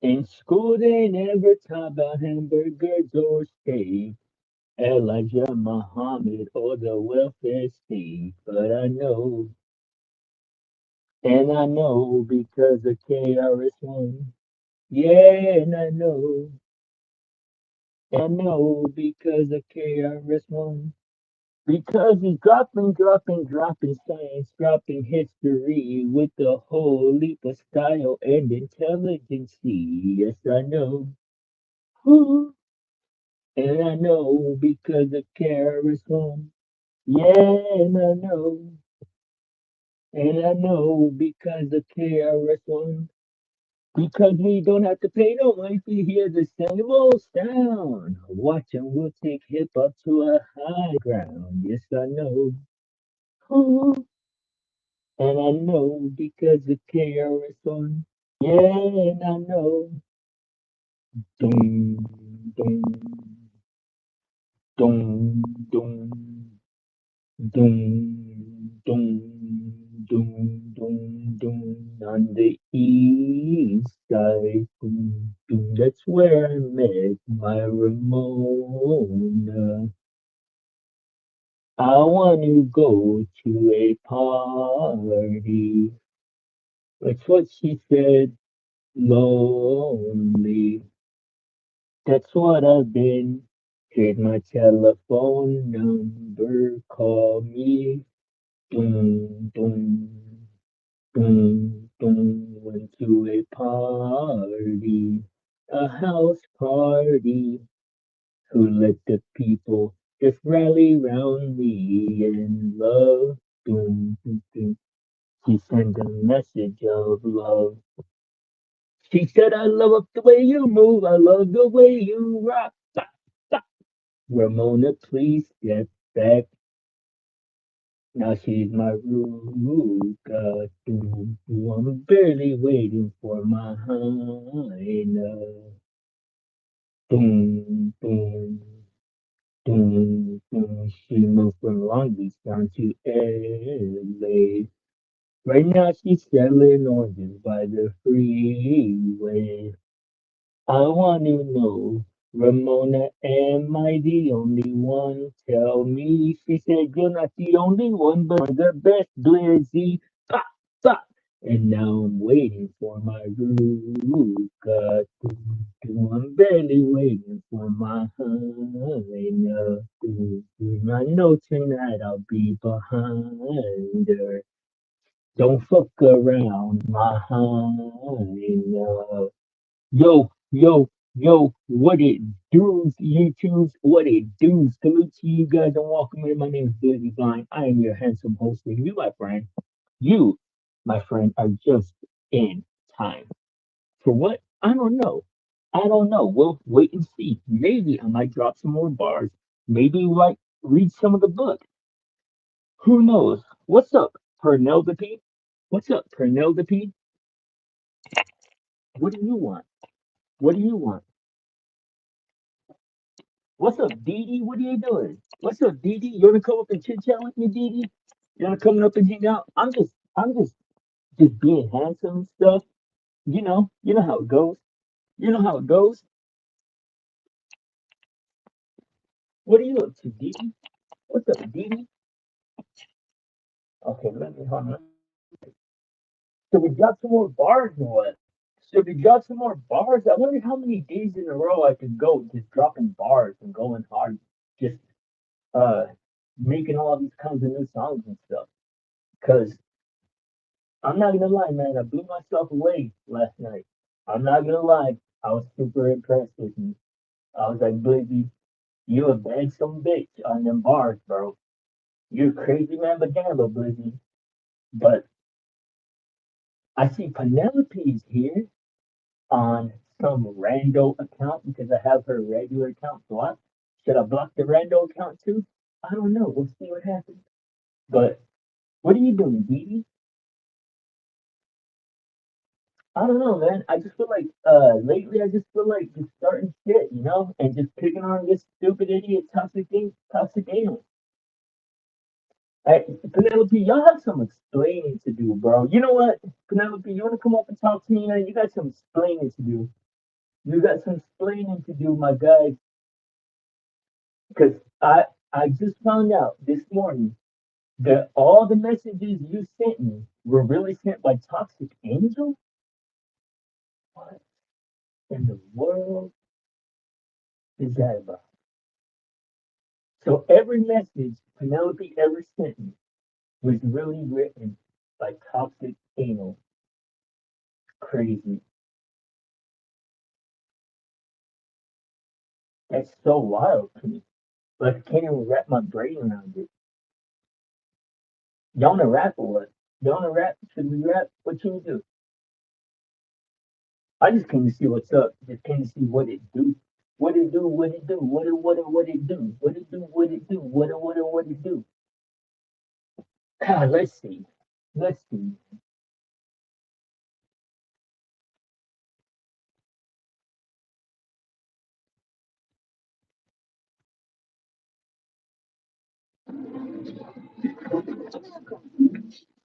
In school they never taught about hamburgers or steak, Elijah Muhammad or the welfare state. But I know, and I know because of KRS-One. Yeah, and I know because of KRS-One. Because he's dropping science, dropping history with a whole leap of style and intelligence. Yes, I know. Woo. And I know because of Carism. Yeah, and I know because of Carism. Because we don't have to pay no money to hear the same old sound. Watch and we'll take hip hop to a high ground. Yes, I know. Ooh. And I know because the Carism. Yeah, and I know. Dum, dum, dum, dum. Doom, doom, doom, doom, doom, on the east side. Doom, doom, that's where I met my Ramona. I want to go to a party. That's what she said, lonely. That's what I've been. Here's my telephone number, call me. Doom, doom. Boom, boom, went to a party, a house party. Who let the people just rally round me in love? Boom, boom, boom. She sent a message of love. She said, I love the way you move. I love the way you rock. Stop, stop. Ramona, please step back. Now she's my Ruka. I'm barely waiting for my Hina. Boom, boom, boom, boom. She moved from Long Beach down to LA. Right now she's selling oranges by the freeway. I want to know, Ramona, am I the only one? Tell me. She said, you're not the only one, but you're the best, Blizzy. Bah, bah. And now I'm waiting for my Ruka. I'm barely waiting for my Hina. I know tonight I'll be behind her. Don't fuck around, my Hina. What it does, YouTubes, what it does. Salute to you guys and welcome in. My name is Billy Blind. I am your handsome host, and you, my friend, are just in time. For what? I don't know. I don't know. We'll wait and see. Maybe I might drop some more bars. Maybe like read some of the book. Who knows? What's up, Penelope? What's up, Penelope? What do you want? What do you want? What's up, Dee Dee? What are you doing? What's up, Dee Dee? You wanna come up and chit chat with me, Dee Dee? You wanna come up and hang out? I'm just being handsome and stuff. You know how it goes. You know how it goes. What are you up to, Dee Dee? What's up, Dee Dee? Okay, let me hold on. So we got some more bars or what? So we got some more bars. I wonder how many days in a row I could go just dropping bars and going hard, just uh making all these kinds of new songs and stuff. Cause I'm not gonna lie, man. I blew myself away last night. I'm not gonna lie. I was super impressed with you. I was like, Blizzy, you a bad some bitch on them bars, bro. You're crazy man Bajamba, Blizzy. But I see Penelope's here on some rando account because I have her regular account blocked. Should I block the rando account too? I don't know. We'll see what happens. But what are you doing, Dee? I don't know, man. I just feel like lately I just feel like just starting shit, and just picking on this stupid idiot toxic alien. Hey, Penelope, y'all have some explaining to do, bro. You know what, Penelope, you wanna come up and talk to me, man? You got some explaining to do. You got some explaining to do, my guy, because I just found out this morning that all the messages you sent me were really sent by Toxic Angel. What in the world is that about? So every message Penelope ever sent me was really written by Toxic Angel. Crazy. That's so wild to me. Like I can't even wrap my brain around it. You wanna rap or what? You wanna rap? Should we rap? What should we do? I just came to see what's up. Just came to see what it do. What it do, what it do, what it do, what it do, what it do, what it do. Let's see. Let's see.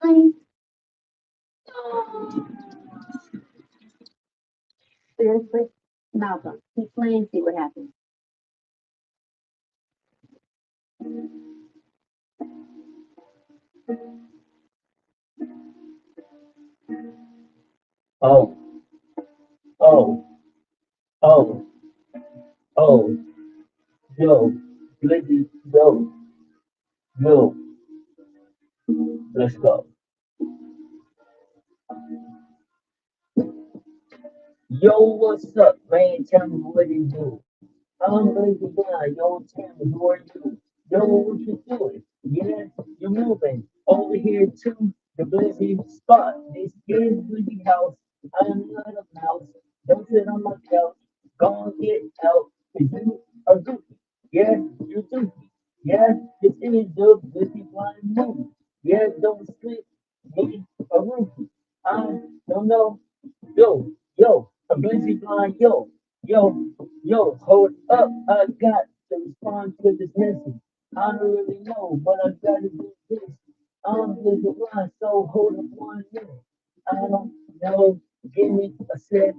Honey, seriously? Malcolm, keep playing, see what happens. Oh, oh, oh, oh, yo, Blizzy, yo, yo, let's go. Yo, what's up, man? Tell me what it do. I'm Blizzy Blind. Yo, tell me who are you? Yo, what you doing? Yeah, you moving over here to the Blizzy spot. This is Blizzy house. I'm not a mouse. Don't sit on my couch. Go and get out. 'Cause you are goofy. Yeah, you're goofy. Yeah, this is the Blizzy Blind movie. Yeah, don't sleep. Me, a rookie. I don't know. Yo, a Blizzy Blind, yo, yo, hold up. I got to respond to this message. I don't really know, but I gotta do this. I'm Blizzy Blind, so hold up 1 minute. I don't know, give me a sec.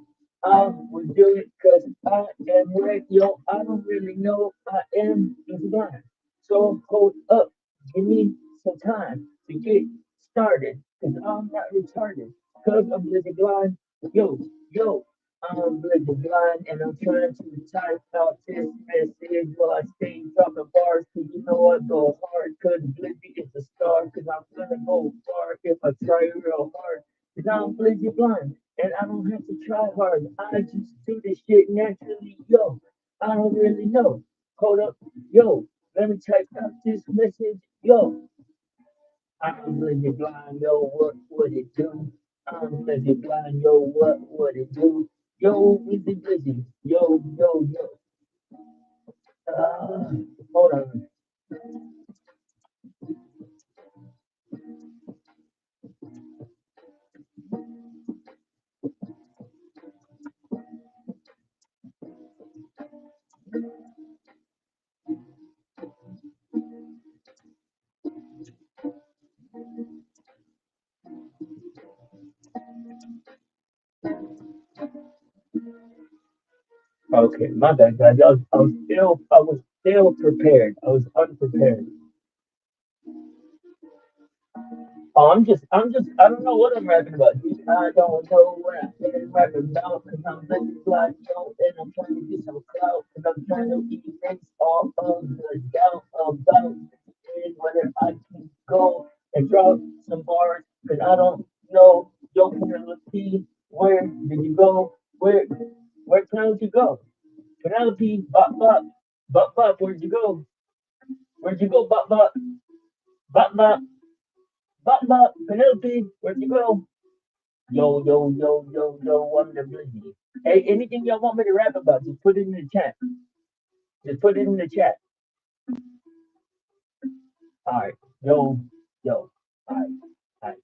I will do it because I am wrecked, yo. I don't really know. I am Blizzy Blind. So hold up, give me some time to get started because I'm not retarded. Because I'm Blizzy Blind. Yo, yo, I'm Blizzy Blind and I'm trying to type out this message while I stay dropping bars. Cause you know I go hard. Cause Blizzy is a star. Cause I'm gonna go far if I try real hard. Cause I'm Blizzy Blind and I don't have to try hard. I just do this shit naturally. Yo, I don't really know. Hold up. Yo, let me type out this message. Yo, I'm Blizzy Blind, yo, what would it do? I'm Blizzy Blind, yo, what would it do? Yo, Blizzy Blizzy, yo. Uh, hold on. Okay, my bad, guys. I was still prepared. I was unprepared. Oh, I don't know what I'm rapping about, dude. I don't know what I'm rapping about, cause I'm living like yo, and I'm trying to get some clout, cause I'm trying to erase all of the doubt about whether I can go and drop some bars, cause I don't know, yo, Penelope, where did you go? Where Penelope go? Penelope, bop, where'd you go? Where'd you go, bop, Penelope, where'd you go? Yo, I'm the Blizzy. Hey, anything y'all want me to rap about, just put it in the chat. Just put it in the chat. All right. Yo. All right. All right.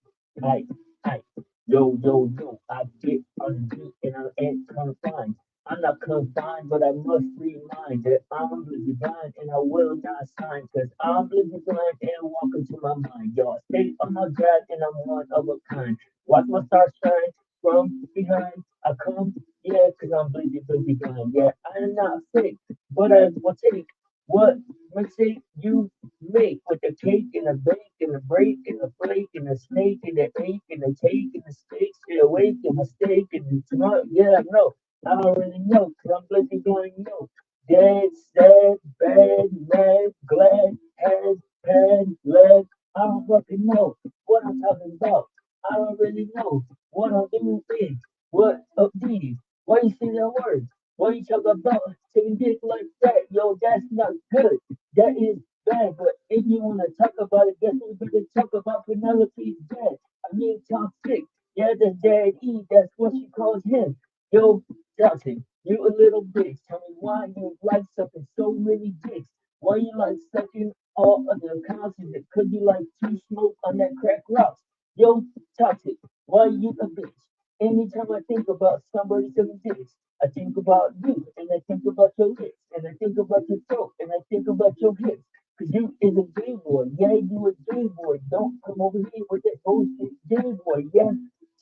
All right. All right. Yo. I get on the beat and I ain't confined. I'm not confined, but I must remind that I'm Blizzy blind and I will not sign. Cause I'm Blizzy blind and walk into my mind. Y'all stay on my drive and I'm one of a kind. Watch my stars shine from behind. I come, yeah, cause cause I'm busy blind. Yeah, I'm not fake, but I will take what mistake you make with the cake and the bake and the break and the flake and the snake and the ache and the take and the steak, stay awake and mistake and the tomorrow. Yeah, I know. I don't really know, cause I'm busy blind. No, dead, sad, bad, mad, glad, had, pad, leg. I don't fucking know what I'm talking about. I don't really know what I'm doing is. What up these? Why you say that word? Why you talk about taking dick like that? Yo, that's not good. That is bad. But if you wanna talk about it, guess we better talk about Penelope's dad. I mean toxic. Yeah, that's daddy. That's what she calls him. Yo, toxic. You a little bitch. Tell me why you like sucking so many dicks. Why you like sucking all of the accounts? Is it cause you like to smoke on that crack rocks? Yo, toxic. Why you a bitch? Anytime I think about somebody sucking dicks, I think about you, and I think about your lips, and I think about your throat, and I think about your hips. Cause you is a gay boy, yeah, you a gay boy. Don't come over here with that bullshit gay boy, yeah.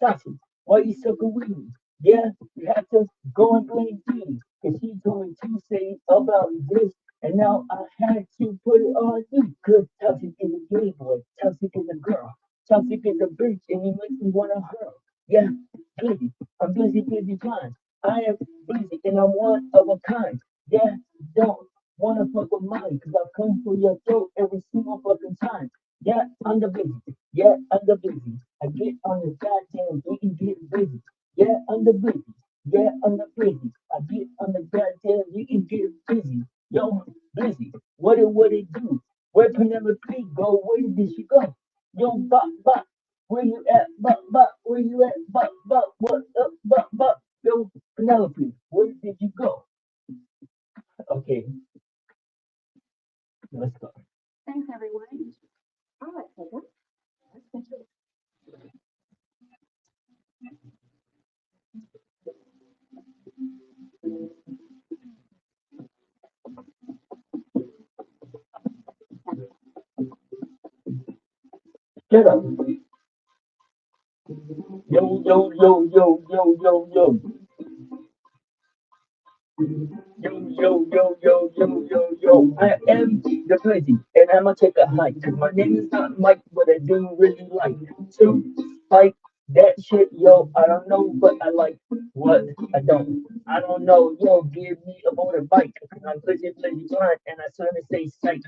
Tasha, why you sucking with me? Yeah, you have to go and blame me. Cause she told me to say about this, and now I had to put it on you. Cause Tasha is a gay boy, Tasha is a girl, Tasha is a bitch, and he makes me wanna hurl. Yeah, busy. I'm busy blind. I am busy and I'm one of a kind. Yeah, don't wanna fuck with mine, cause I'll come for your throat every single fucking time. Yeah, I'm the busy. Yeah, I'm the busy. I get on the goddamn beat and get busy. Yeah, I'm the busy. Yeah, I'm the busy. I get on the goddamn beat and get busy. Yo, busy. What it do? Where Penelope go? Where did she go? Yo, bop, where you at, where you at, what up, yo, Penelope, where did you go? Okay, let's go. Thanks, everyone. All right, Taylor. Let's get to it. Shut up. Yo. Yo. I am the crazy, and I'ma take a hike. Cause my name is not Mike, but I do really like to spike that shit. Yo, I don't know, but I like what I don't. I don't know. Yo, give me a motorbike. Cause I'm busy blind, and I sort of say psych.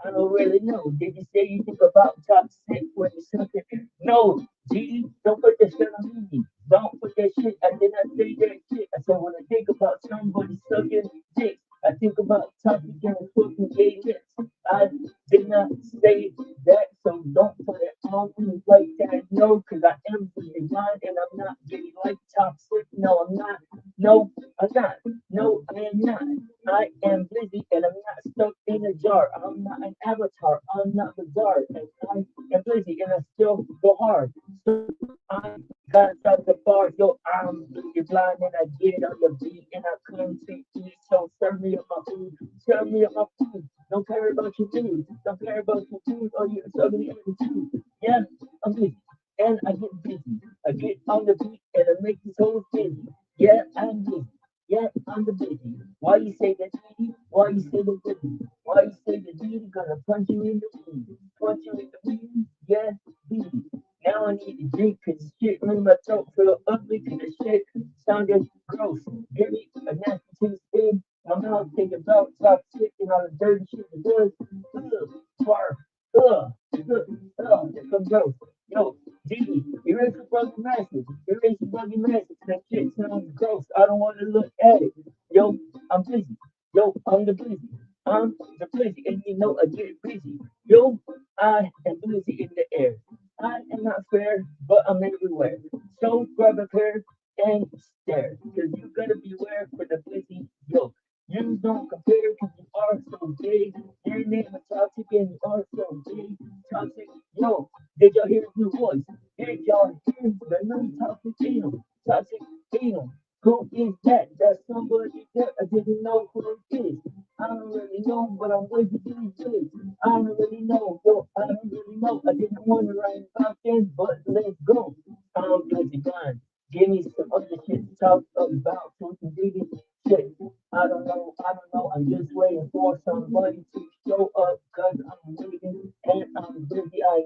I don't really know. Did you say you think about toxic when you something? No, G, don't put that shit on me. Don't put that shit. I did not say that shit. I said when I think about somebody sucking dick, I think about toxic and fucking gay lips. I did not say that, so don't put it on me like that. No, cause I am the blind and I'm not gay like toxic. No, I'm not. No, I'm not. No, I am not. I am busy and I'm not stuck in a jar. I'm not an avatar. I'm not bizarre. And I am busy and I still go hard. So I got out the bar. Yo, I'm busy blind and I get on the beat and I come to eat. So serve me up my food. Serve me up my food. Don't care about your food. Don't care about your food or your serve me everything. Yeah, I'm busy. And I get busy. I get on the beat and I make this whole busy. Yeah, I'm busy. Yeah, I'm the busy. Why you say that needy? Why you say the busy? Why you say the needy? Gonna punch you in the weed. Punch you in the weed. Yeah, busy. Now I need to drink cause the shit made my throat feel ugly cause the shit sounded gross. Give me a nasty taste in my mouth thinking about toxic and all the dirty shit it does. Ugh, barf. It comes gross. Yo, Didi, erase your fucking message. Erase your fucking message. That shit sounds gross. I don't want to look at it. Yo, I'm busy. Yo, I'm the busy. I'm the busy. And you know I get busy. Yo, I am busy in the air. I am not fair, but I'm everywhere. So grab a pair and stare. Cause you gotta beware for the busy. Yo, you don't compare cause you are so big. Your name is toxic and you are so big. Toxic, yo, did y'all hear his new voice? Did y'all hear the new toxic anal? Toxic anal. Who is that? That's somebody that I didn't know who it is. I don't really know, but I'm going to do this. I don't really know, yo, I don't really know. I didn't want to write about this, but let's go. I'm busy blind. Give me some other shit to talk about so we can dig it. Shit, I don't know. I'm just waiting for somebody to show up because I'm waiting and I'm busy. I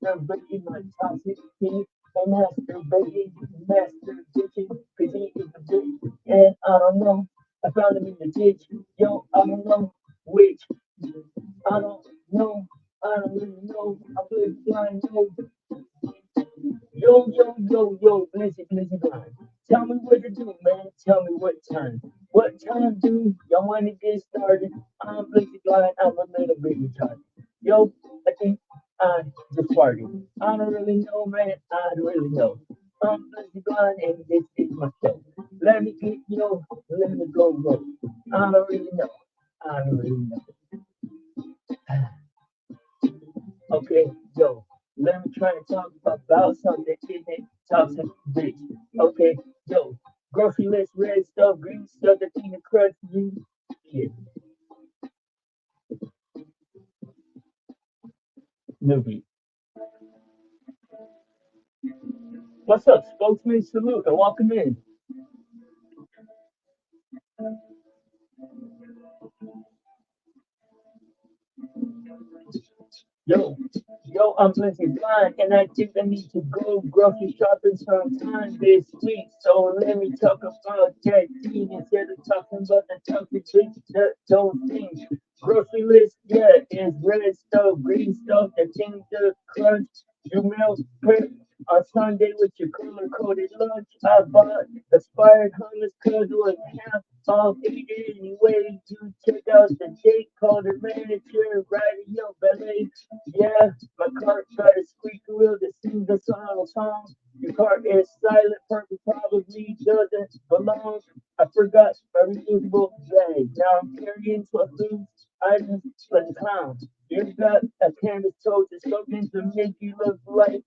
masturbating my toxic kid and masturbating because he is a bitch. And I don't know. I found him in the ditch. Yo, I don't know which. I don't know. I don't really know. I'm really blind. Yo, blizzy, blind. Tell me what to do, man. Tell me what time. What time do y'all want to get started? I'm blizzy blind. I'm a little bit retarded. Yo, I think I just farted. I don't really know, man. I don't really know. I'm blizzy blind, and this is my show. Let me get let me go. I don't really know. I don't really know. Okay, yo, let me try and talk about something that isn't toxic bitch. Okay, yo, grocery list, red stuff, green stuff, that thing that crush you. Shit, newbie. What's up, spokesman? Salute and welcome in. Yo, I'm plenty blind, and I think I need to go grocery shopping sometime this week. So let me talk about that thing instead of talking about the toxic bitch that don't think. Grocery list, yeah, is red stuff, green stuff, the things that crunch. You meal prep on Sunday with your color coded lunch. I bought expired hummus cause it was half off. Eat it anyway. You check out the date, call the manager, riding your ballet. Yeah, my cart got a squeaky wheel that sings a song. Your cart is silent, purple probably doesn't belong. I forgot my reusable bag. Now I'm carrying to a food items like a clown. You got a canvas tote that's something to make you look like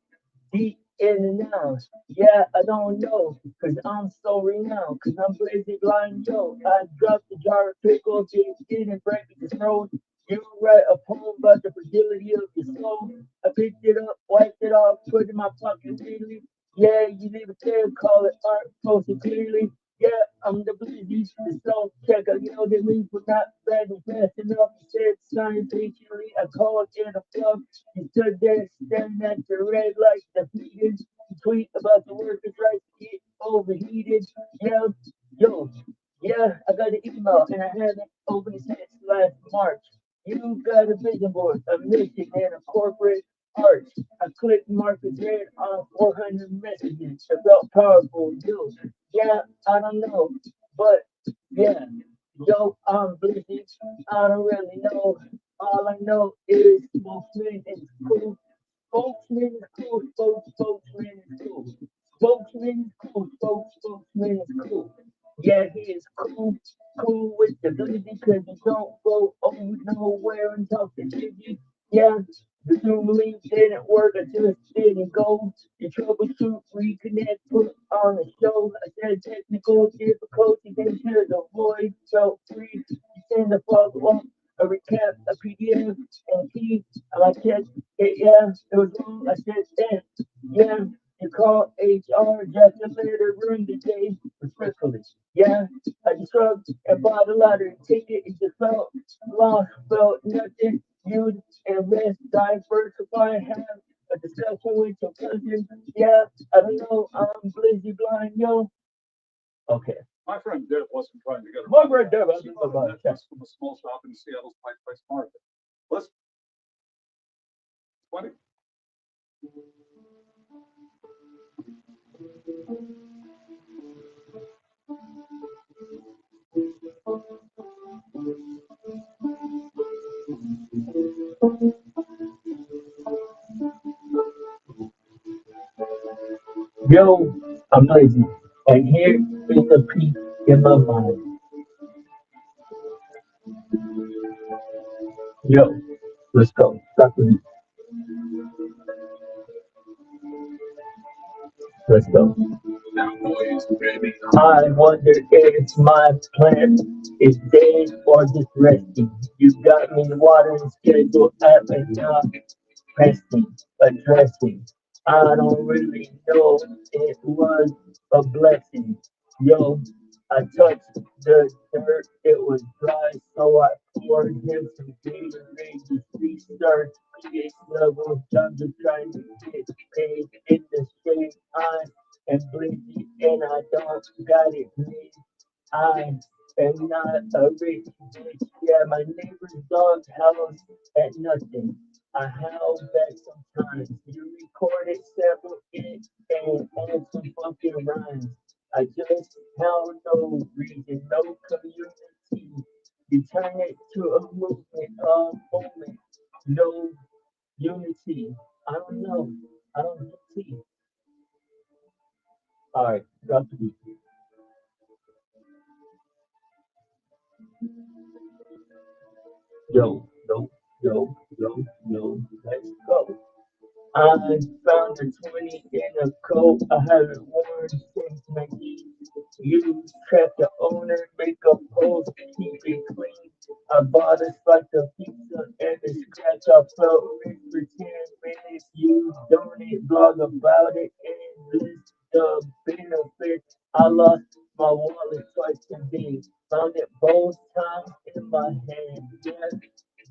deep in and out. Yeah, I don't know, cause I'm so renowned, cause I'm blazing blind, yo. I dropped the jar of pickles, didn't break the throat. You write a poem about the fragility of your soul. I picked it up, wiped it off, put it in my pocket really. Yeah, you leave it there, call it art, post it clearly. Yeah, I'm the blizzy, the soul checker, you know, they leave for not bad and fast enough. You said sign patiently, I called in a fluff. You stood there staring at the red light defeated. You tweet about the workers' rights get overheated. Yeah, yo, yeah, I got an email and I haven't opened it since last March. You got a vision board, a mission, and a corporate arch. I clicked Marcus Red on 400 messages. It felt powerful, yo. Yeah, I don't know, but yeah, yo, I'm busy. I don't really know. All I know is spokesman is cool. Spokesman is cool. Spokesman is cool. Spokesman is cool. Spokesman is cool. Yeah, he is cool with the busy because he don't go over nowhere and talk to Gigi. Yeah, the Zoom link didn't work. I just didn't go. The troubleshoot, reconnect, put on the show. I said technical difficulty, then share the void. So free, you send a follow up, a recap, a PDF, and key. And I said, yeah, it was wrong. I said that, yeah. You call HR, just a letter, ruin the day, respectfully. Yeah, I just shrugged and bought a lottery ticket. It just felt lost, felt nothing. You'd invest, diversify, have a discussion with your cousin. Yeah, I don't know. I'm blizzy blind, yo. Okay. My friend Deb wasn't trying to get her. My friend Deb, I She don't know bought a about that. necklace from a small shop in Seattle's Pike Place Market. Listen, 20. Yo, I'm blazzy. And here is the peak in my mind. Yo, let's go. Stop the beat. Let's go. I wonder if my plant is dead or just resting. You got me watering schedule at my job, resting, addressing. I don't really know. It was a blessing. Yo, I touched the dirt. It was dry, so I poured him some Gatorade to restart pH levels. I'm just trying to get paid in the shade. I am blinky and I don't got it made. I am not a rich bitch. Yeah, my neighbor's dog howls at nothing. I howl back sometimes. You record it, sample it, and add some fucking rhymes. I just howl no reason, no community. You turn it to a movement, a moment, no unity. I don't know. I don't see. All right, drop the beat. Yo, yo, yo, yo, yo, let's go. I found a 20 in a coat I haven't worn since my youth. You trap the owner, make a post, keep it clean. I bought a slice of pizza and a scratch. I felt rich for 10 minutes. You donate, blog about it, and list the benefits. I lost my wallet twice today. Found it both times in my hand. Yeah,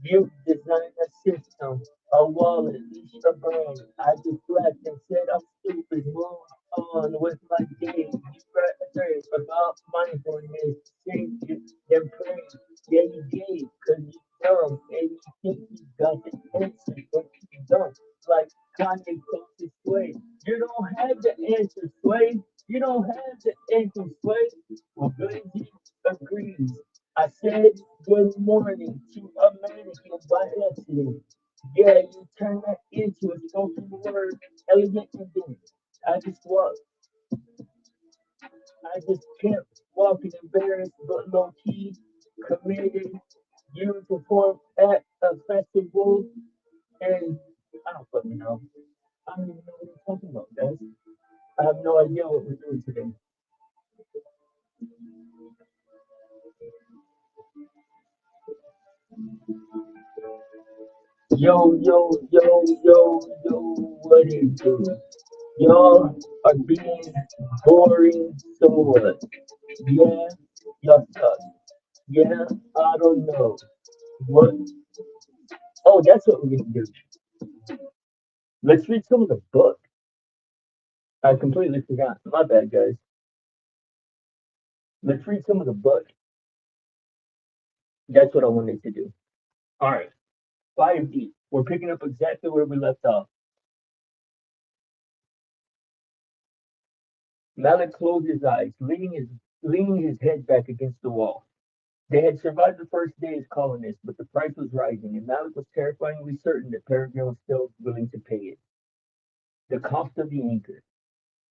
you designed a system, a wallet, each a brand. I deflect and said I'm stupid. Move on with my day. You read about mindfulness, thank you, then pray. Yeah, you gave, cause you dumb, and you think you got the answer, but you don't. Like Kanye told this way. You don't have the answer, Sway. You don't have the answer, Sway. Well, Benji agrees. I said good morning to a mannequin by accident. Yeah, you turn that into a spoken word, elegant and dense. I just walked, I just kept walking embarrassed but low key, committed. You perform at a festival, and I don't fucking know. I don't even know what you're talking about, guys. I have no idea what we're doing today. Yo, yo, yo, yo, yo, what it do? Y'all are being boring, so what? Yeah, y'all suck. Yeah, I don't know. What? Oh, that's what we're gonna do. Let's read some of the book. I completely forgot. My bad, guys. Let's read some of the book. That's what I wanted to do. All right, 5D. We're picking up exactly where we left off. Malik closed his eyes, leaning his head back against the wall. They had survived the first day as colonists, but the price was rising, and Malik was terrifyingly certain that Peregrine was still willing to pay it. The cost of the anchor.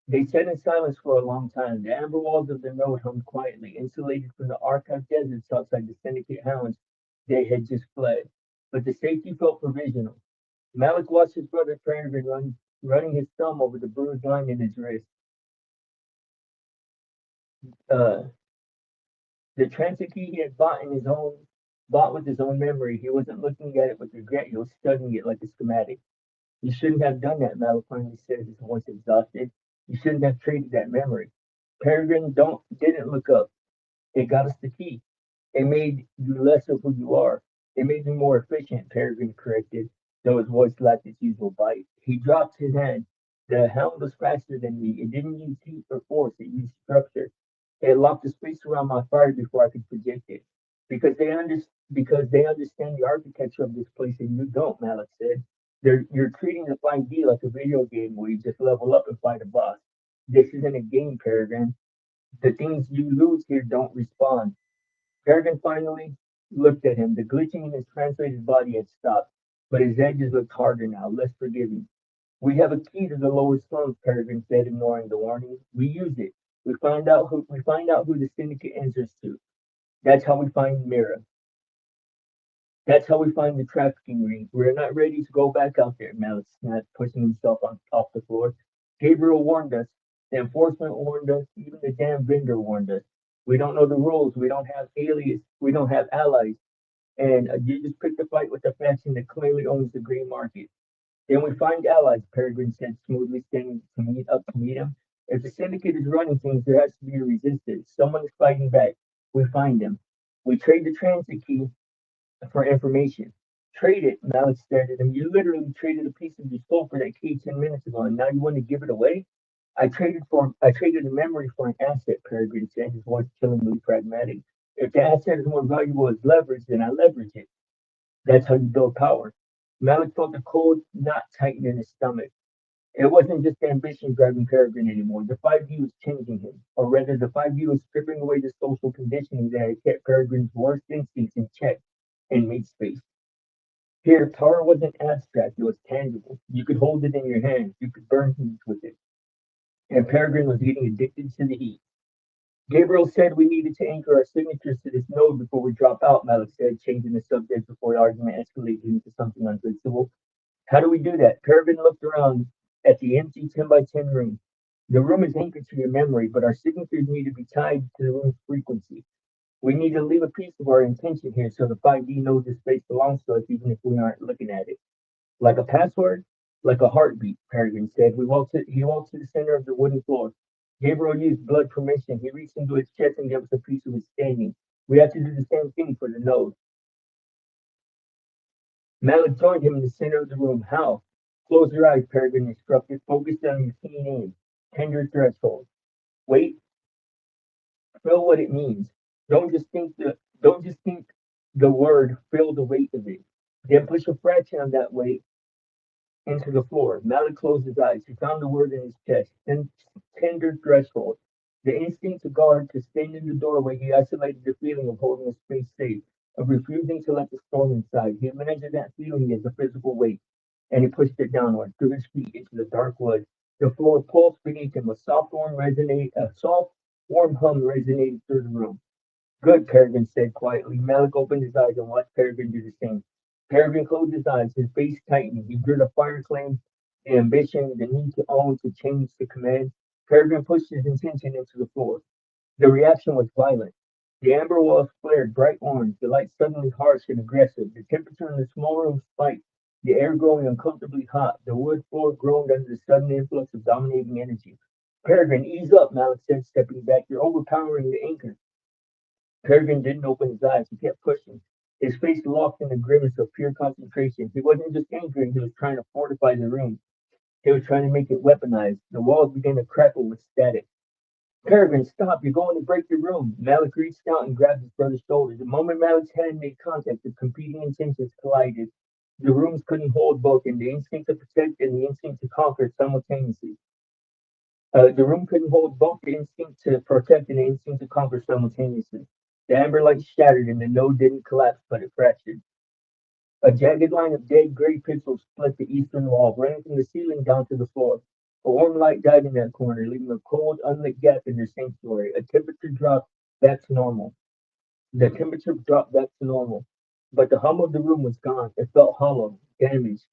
They sat in silence for a long time. The amber walls of the road hummed quietly, insulated from the archive deserts outside the syndicate hounds they had just fled. But the safety felt provisional. Malik watched his brother Peregrine running his thumb over the bruised line in his wrist. Uh, the transit key he had bought with his own memory. He wasn't looking at it with regret. He was studying it like a schematic. You shouldn't have done that, Malik finally said, his voice exhausted. You shouldn't have traded that memory. Peregrine didn't look up. It got us the key. It made you less of who you are. It made me more efficient, Peregrine corrected, though his voice lacked its usual bite. He dropped his hand. The hound was faster than me. It didn't use heat or force, it used structure. It locked the space around my fire before I could project it. Because they understand the architecture of this place and you don't, Malik said. You're treating the 5D like a video game where you just level up and fight a boss. This isn't a game, Peregrine. The things you lose here don't respawn. Peregrine finally looked at him. The glitching in his translated body had stopped, but his edges looked harder now, less forgiving. We have a key to the lower slums, Peregrine said, ignoring the warning. We use it. We find out who the syndicate answers to. That's how we find Mira. That's how we find the trafficking ring. We're not ready to go back out there, Malik snapped, pushing himself off the floor. Gabriel warned us. The enforcement warned us. Even the damn vendor warned us. We don't know the rules. We don't have alias. We don't have allies. And you just picked a fight with a faction that clearly owns the green market. Then we find allies, Peregrine said smoothly, standing up to meet him. If the syndicate is running things, there has to be a resistance. Someone is fighting back. We find them. We trade the transit key for information. Trade it, Malik stared at him. You literally traded a piece of your soul for that key 10 minutes ago, and now you want to give it away? I traded a memory for an asset, Peregrine said, his voice chillingly pragmatic. If the asset is more valuable as leverage, then I leverage it. That's how you build power. Malik felt a cold knot tighten in his stomach. It wasn't just ambition driving Peregrine anymore. The 5D was changing him, or rather, the 5D was stripping away the social conditioning that had kept Peregrine's worst instincts in check and made space. Here, power wasn't abstract, it was tangible. You could hold it in your hands, you could burn things with it. And Peregrine was getting addicted to the heat. Gabriel said we needed to anchor our signatures to this node before we drop out, Malik said, changing the subject before the argument escalated into something unfixable. How do we do that? Peregrine looked around at the empty 10 by 10 room. The room is anchored to your memory, but our signatures need to be tied to the room's frequency. We need to leave a piece of our intention here so the 5D knows the space belongs to us even if we aren't looking at it. Like a password? Like a heartbeat, Peregrine said. He walked to the center of the wooden floor. Gabriel used blood permission. He reached into his chest and gave us a piece of his standing. We have to do the same thing for the node. Malik joined him in the center of the room. How? Close your eyes, Peregrine instructed. Focus on your keen aim. Tender threshold. Wait, feel what it means. Don't just think the word, feel the weight of it. Then push a fraction of that weight into the floor. Malik closed his eyes. He found the word in his chest. Then tender threshold. The instinct to guard, to stand in the doorway, he isolated the feeling of holding a space safe, of refusing to let the storm inside. He imagined that feeling as a physical weight, and he pushed it downward through his feet into the dark wood. The floor pulsed beneath him. A soft, warm hum resonated through the room. Good, Peregrine said quietly. Malik opened his eyes and watched Peregrine do the same. Peregrine closed his eyes, his face tightened. He drew the fire claim, the ambition, the need to own, to change, to command. Peregrine pushed his intention into the floor. The reaction was violent. The amber walls flared bright orange, the light suddenly harsh and aggressive. The temperature in the small room spiked, the air growing uncomfortably hot. The wood floor groaned under the sudden influx of dominating energy. Peregrine, ease up, Malik said, stepping back. You're overpowering the anchor. Peregrine didn't open his eyes. He kept pushing. His face locked in a grimace of pure concentration. He wasn't just anchoring, he was trying to fortify the room. He was trying to make it weaponized. The walls began to crackle with static. Peregrine, stop. You're going to break the room. Malik reached out and grabbed his brother's shoulder. The moment Malik's hand made contact, the competing intentions collided. The rooms couldn't hold both, and the instinct to protect and the instinct to conquer simultaneously. The room couldn't hold both the instinct to protect and the instinct to conquer simultaneously. The amber light shattered and the node didn't collapse, but it fractured. A jagged line of dead gray pixels split the eastern wall, running from the ceiling down to the floor. A warm light died in that corner, leaving a cold, unlit gap in their sanctuary. The temperature dropped back to normal. But the hum of the room was gone. It felt hollow, damaged.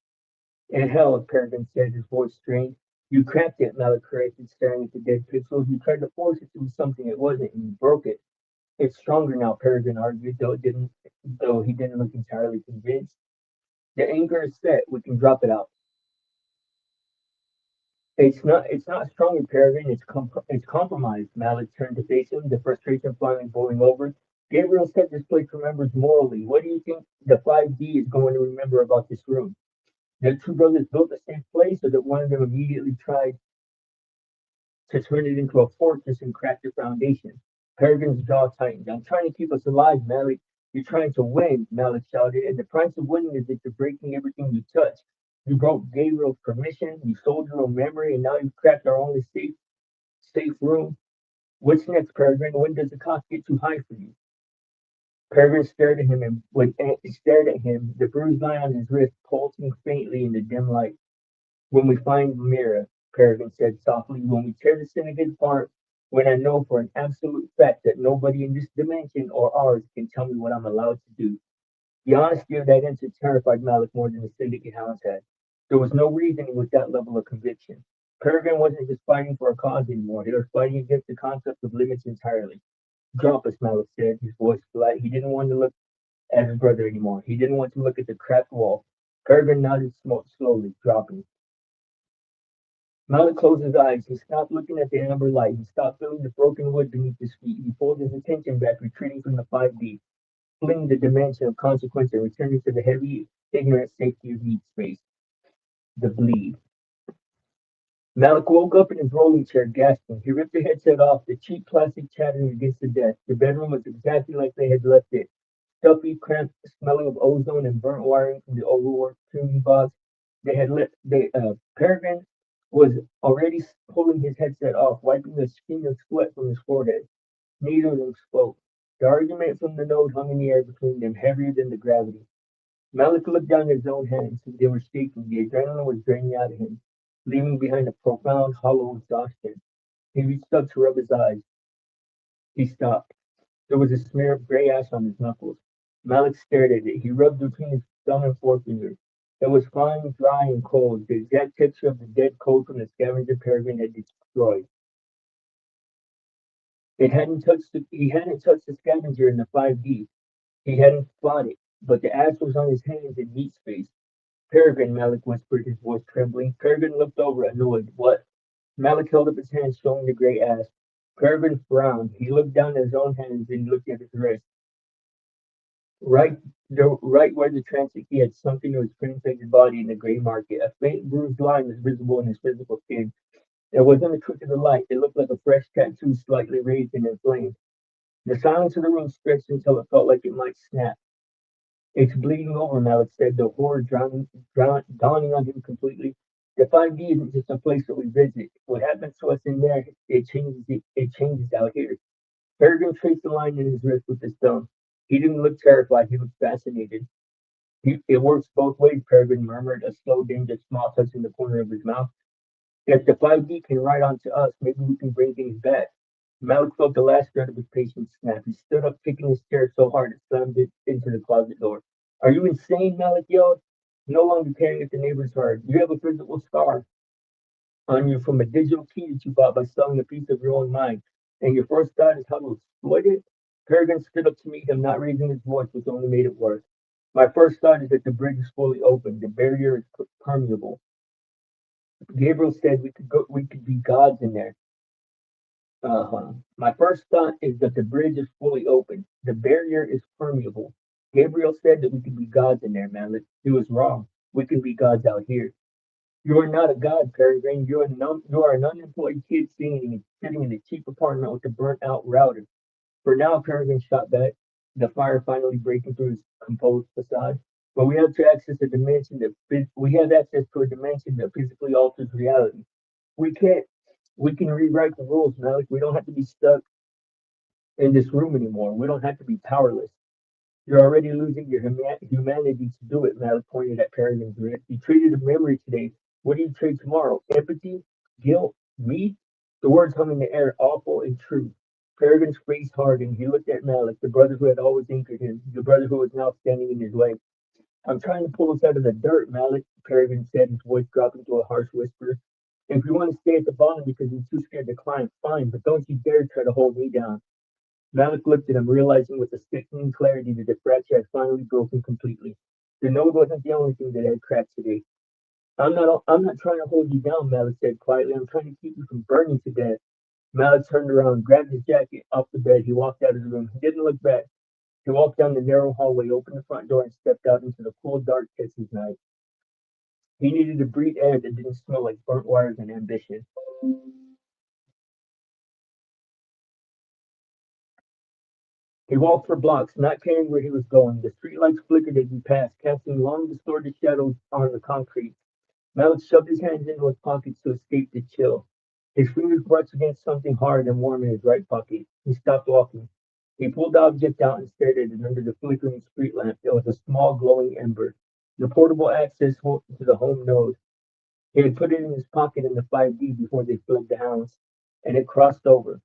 And hell, Peregrine said, his voice strained. You cracked it, Malik corrected, staring at the dead pixels. You tried to force it to be something it wasn't, and you broke it. It's stronger now, Peregrine argued, though he didn't look entirely convinced. The anchor is set. We can drop it out. It's not stronger, Peregrine. It's compromised. Malik turned to face him, the frustration finally boiling over. Gabriel said this place remembers morally. What do you think the 5D is going to remember about this room? The two brothers built the same place, or that one of them immediately tried to turn it into a fortress and crack the foundation? Peregrine's jaw tightened. I'm trying to keep us alive, Malik. You're trying to win, Malik shouted, and the price of winning is that you're breaking everything you touch. You broke Gabriel's permission, you sold your own memory, and now you've cracked our only safe room. What's next, Peregrine? When does the cost get too high for you? Peregrine stared at him, the bruised line on his wrist pulsing faintly in the dim light. When we find Mira, Peregrine said softly, when we tear the syndicate apart, when I know for an absolute fact that nobody in this dimension or ours can tell me what I'm allowed to do. The honesty of that answer terrified Malik more than the syndicate hounds had. There was no reasoning with that level of conviction. Peregrine wasn't just fighting for a cause anymore. He was fighting against the concept of limits entirely. Drop us, Malik said, his voice flat. He didn't want to look at his brother anymore. He didn't want to look at the cracked wall. Peregrine nodded slowly, dropping. Malik closed his eyes. He stopped looking at the amber light. He stopped feeling the broken wood beneath his feet. He pulled his attention back, retreating from the 5D, fleeing the dimension of consequence and returning to the heavy, ignorant safety of meat space. The bleed. Malik woke up in his rolling chair, gasping. He ripped the headset off, the cheap plastic chattering against the desk. The bedroom was exactly like they had left it. Stuffy, cramped, smelling of ozone and burnt wiring from the overworked tuning box. They had let Peregrine was already pulling his headset off, wiping the stream of sweat from his forehead. Neither of them spoke. The argument from the node hung in the air between them, heavier than the gravity. Malik looked down at his own hands. They were shaking. The adrenaline was draining out of him, leaving behind a profound, hollow exhaustion. He reached up to rub his eyes. He stopped. There was a smear of gray ash on his knuckles. Malik stared at it. He rubbed between his thumb and forefinger. It was fine, dry, and cold, the exact texture of the dead coat from the scavenger Peregrine had destroyed. He hadn't touched the scavenger in the 5D. He hadn't fought it, but the ash was on his hands in meat space. Peregrine, Malik whispered, his voice trembling. Peregrine looked over, annoyed. What? Malik held up his hand, showing the gray ash. Peregrine frowned. He looked down at his own hands and looked at his wrist. Right where the transit key had sunk into his printed body in the gray market. A faint bruised line was visible in his physical skin. It wasn't a trick of the light. It looked like a fresh tattoo, slightly raised and inflamed. The silence of the room stretched until it felt like it might snap. It's bleeding over, Malik said, the horror dawning on him completely. The 5D isn't just a place that we visit. What happens to us in there, it changes out here. Peregrine traced the line in his wrist with his thumb. He didn't look terrified, he looked fascinated. It works both ways, Peregrine murmured, a slow, dangerous smile touching the corner of his mouth. If the 5D can ride onto us, maybe we can bring things back. Malik felt the last thread of his patience snap. He stood up, kicking his chair so hard it slammed it into the closet door. Are you insane? Malik yelled. No longer caring if the neighbors heard. You have a physical scar on you from a digital key that you bought by selling a piece of your own mind. And your first thought is how to exploit it? Peregrine stood up to meet him, not raising his voice, which only made it worse. My first thought is that the bridge is fully open. The barrier is permeable. Gabriel said we could be gods in there. My first thought is that the bridge is fully open. The barrier is permeable. Gabriel said that we could be gods in there, man. He was wrong. We can be gods out here. You are not a god, Peregrine. You are an unemployed kid sitting in a cheap apartment with a burnt out router. For now, Peregrine shot back, the fire finally breaking through his composed facade. But we have access to a dimension that physically alters reality. We can't we can rewrite the rules, Malik. We don't have to be stuck in this room anymore. We don't have to be powerless. You're already losing your humanity to do it, Malik pointed at Peregrine's wrist. You traded a memory today. What do you trade tomorrow? Empathy? Guilt? Me? The words hung in the air, awful and true. Peregrine's face hardened. He looked at Malik, the brother who had always anchored him, the brother who was now standing in his way. I'm trying to pull us out of the dirt, Malik, Peregrine said, his voice dropping to a harsh whisper. If you want to stay at the bottom because you're too scared to climb, fine, but don't you dare try to hold me down. Malik looked at him, realizing with a sickening clarity that the fracture had finally broken completely. The node wasn't the only thing that had cracked today. I'm not trying to hold you down, Malik said quietly. I'm trying to keep you from burning to death. Malik turned around, grabbed his jacket off the bed. He walked out of the room. He didn't look back. He walked down the narrow hallway, opened the front door, and stepped out into the cool, dark Texas night. He needed to breathe air that didn't smell like burnt wires and ambition. He walked for blocks, not caring where he was going. The streetlights flickered as he passed, casting long, distorted shadows on the concrete. Malik shoved his hands into his pockets to escape the chill. His fingers brushed against something hard and warm in his right pocket. He stopped walking. He pulled the object out and stared at it under the flickering street lamp. It was a small, glowing ember, the portable access to the home node. He had put it in his pocket in the 5D before they fled the house, and it crossed over.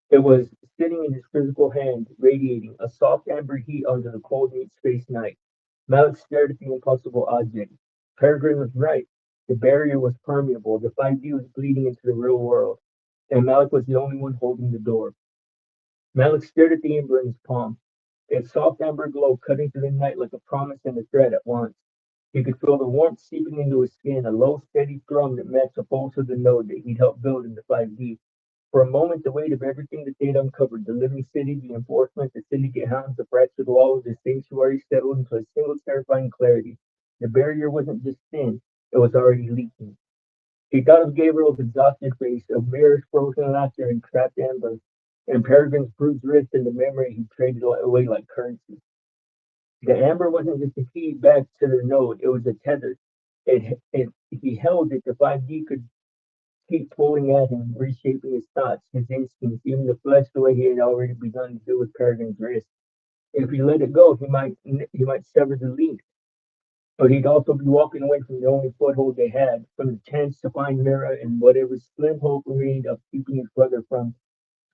It was sitting in his physical hand, radiating a soft amber heat under the cold meat space night. Malik stared at the impossible object. Peregrine was right. The barrier was permeable. The 5D was bleeding into the real world, and Malik was the only one holding the door. Malik stared at the ember in his palm, its soft amber glow cutting through the night like a promise and a threat at once. He could feel the warmth seeping into his skin, a low, steady thrum that matched the pulse of the node that he'd helped build in the 5D. For a moment, the weight of everything that they'd uncovered, the living city, the enforcement, the syndicate hounds, the fractured walls, the sanctuary settled into a single terrifying clarity. The barrier wasn't just thin, it was already leaking. He thought of Gabriel's exhausted face, of Mira's frozen laughter and trapped amber, and Peregrine's bruised wrist and the memory he traded away like currency. The amber wasn't just a key back to their node, it was a tether. If he held it, the 5D could keep pulling at him, reshaping his thoughts, his instincts, even the flesh the way he had already begun to do with Peregrine's wrist. If he let it go, he might sever the link, but he'd also be walking away from the only foothold they had, from the chance to find Mira and whatever slim hope remained of keeping his brother from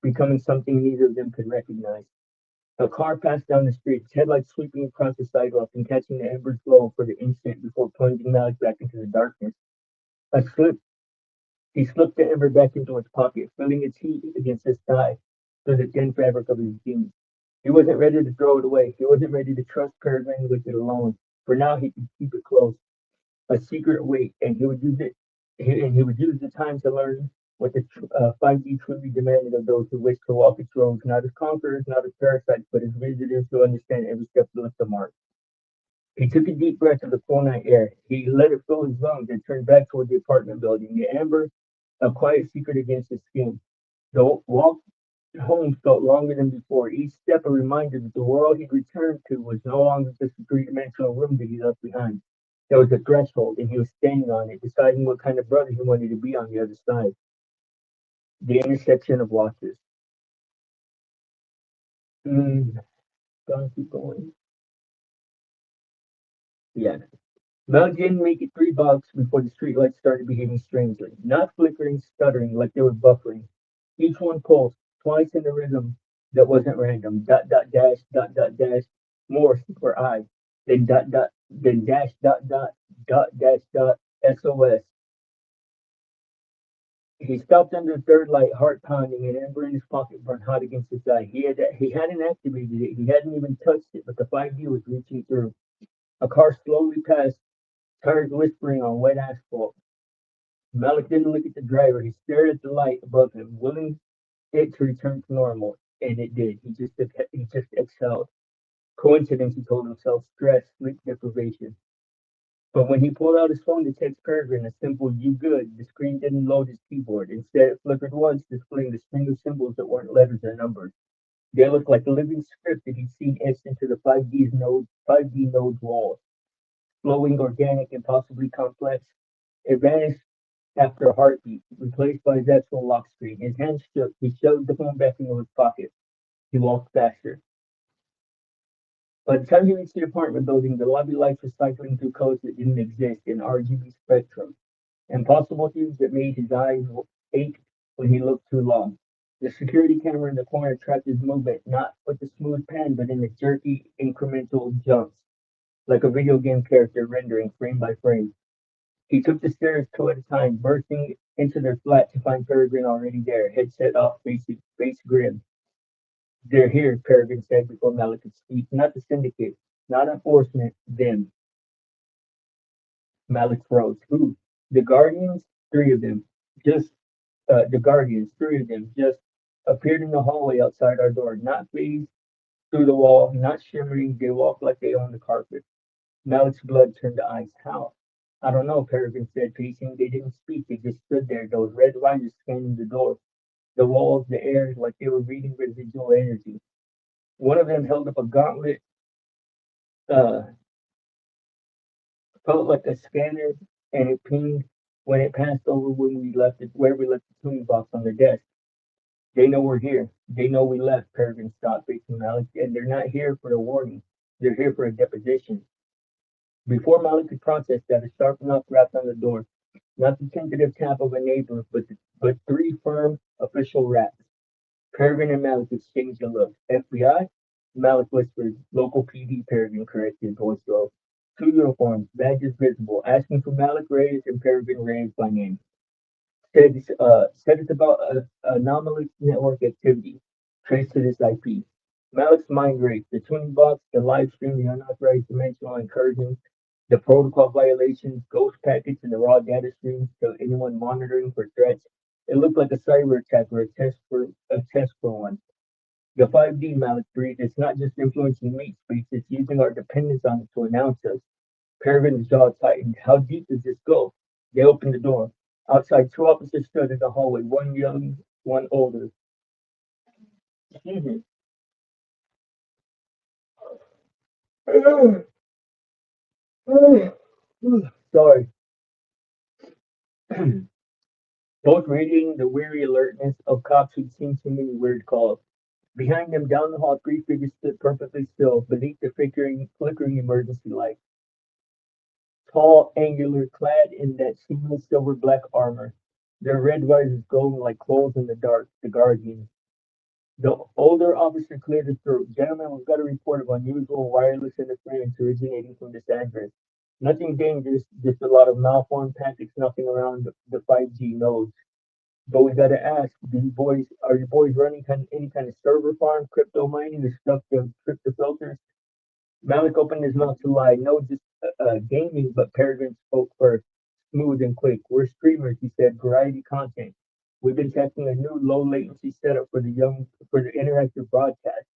becoming something neither of them could recognize. A car passed down the street, its headlights sweeping across the sidewalk and catching the embers glow for the instant before plunging Malik back into the darkness. A slip He slipped the ember back into his pocket, feeling its heat against his thigh through the thin fabric of his jeans. He wasn't ready to throw it away. He wasn't ready to trust Peregrine with it alone. For now, he could keep it close, a secret weight, and he would use it. And he would use the time to learn what the 5D truly demanded of those who wished to walk its roads, not as conquerors, not as parasites, but as visitors who understand every step to lift the mark. He took a deep breath of the cool night air. He let it fill his lungs and turned back toward the apartment building, the amber a quiet secret against his skin. The walk home felt longer than before, each step a reminder that the world he'd returned to was no longer just a three-dimensional room that he left behind. There was a threshold, and he was standing on it, deciding what kind of brother he wanted to be on the other side. The intersection of watches. Gonna keep going. Yeah. Mel didn't make it 3 blocks before the streetlights started behaving strangely, not flickering, stuttering like they were buffering. Each one pulsed, twice in a rhythm that wasn't random. Dot dot dash, dot dot dash, Morse for I. Then dot dot, then dash dot dot, dot dash dot, SOS. He stopped under the third light, heart pounding, and amber in his pocket burned hot against his eye. He hadn't activated it. He hadn't even touched it, but the 5D was reaching through. A car slowly passed, tires whispering on wet asphalt. Malik didn't look at the driver. He stared at the light above him, willing it to return to normal, and it did. He just exhaled. Coincidence, he told himself, stress, sleep deprivation. But when he pulled out his phone to text Peregrine a simple "you good," the screen didn't load his keyboard. Instead, it flickered once, displaying the string of symbols that weren't letters or numbers. They looked like a living script that he'd seen etched into the 5D node's walls, flowing, organic, and possibly complex. It vanished after a heartbeat, replaced by his actual lock screen. His hands shook. He shoved the phone back into his pocket. He walked faster. By the time he reached the apartment building, the lobby lights were cycling through codes that didn't exist, an RGB spectrum, impossible hues that made his eyes ache when he looked too long. The security camera in the corner tracked his movement, not with a smooth pan, but in the jerky, incremental jumps, like a video game character rendering frame by frame. He took the stairs two at a time, bursting into their flat to find Peregrine already there, headset off, face grim. They're here, Peregrine said before Malik could speak. Not the syndicate, not enforcement, them. Malik froze. Who? The Guardians? Three of them. Just, the Guardians, three of them, just appeared in the hallway outside our door, not phased through the wall, not shimmering. They walked like they owned the carpet. Malik's blood turned to ice. How? I don't know, Peregrine said, pacing. They didn't speak. They just stood there, those red risers scanning the door, the walls, the air, like they were reading residual energy. One of them held up a gauntlet, uh, felt like a scanner, and it pinged when it passed over where we left the tuning box on their desk. They know we're here. They know we left, Peregrine stopped facing Malik, and they're not here for a warning. They're here for a deposition. Before Malik could process that, a sharp knock rapped on the door. Not the tentative tap of a neighbor, but three firm official raps. Peregrine and Malik exchanged a look. FBI? Malik whispered. Local PD, Peregrine corrected, voice low. Two uniforms, badges visible, asking for Malik Reyes and Peregrine Reyes by name. Said it's about anomalous network activity traced to this IP. Malik's mind raced. The tuning box, the live stream, the unauthorized dimensional incursions. The protocol violations, ghost packets, and the raw data streams to anyone monitoring for threats. It looked like a cyber attack or a test for one. The 5D Malik breed is not just influencing meat space, it's using our dependence on it to announce us. Peregrine's jaw tightened. How deep does this go? They opened the door. Outside, two officers stood in the hallway, one young, one older. Excuse me. Sorry. Both radiating the weary alertness of cops who'd seen too many weird calls. Behind them, down the hall, three figures stood perfectly still beneath the flickering emergency light. Tall, angular, clad in that seamless silver black armor, their red visors glowing like coals in the dark, the guardians. The older officer cleared his throat. Gentlemen, we've got a report of unusual wireless interference originating from this address. Nothing dangerous, just a lot of malformed packets knocking around the 5G nodes. But we gotta ask, are you boys running any kind of server farm, crypto mining, or stuff to trip the filters? Malik opened his mouth to lie. No, just gaming, but Peregrine spoke first, smooth and quick. We're streamers, he said, variety content. We've been testing a new low latency setup for the interactive broadcast.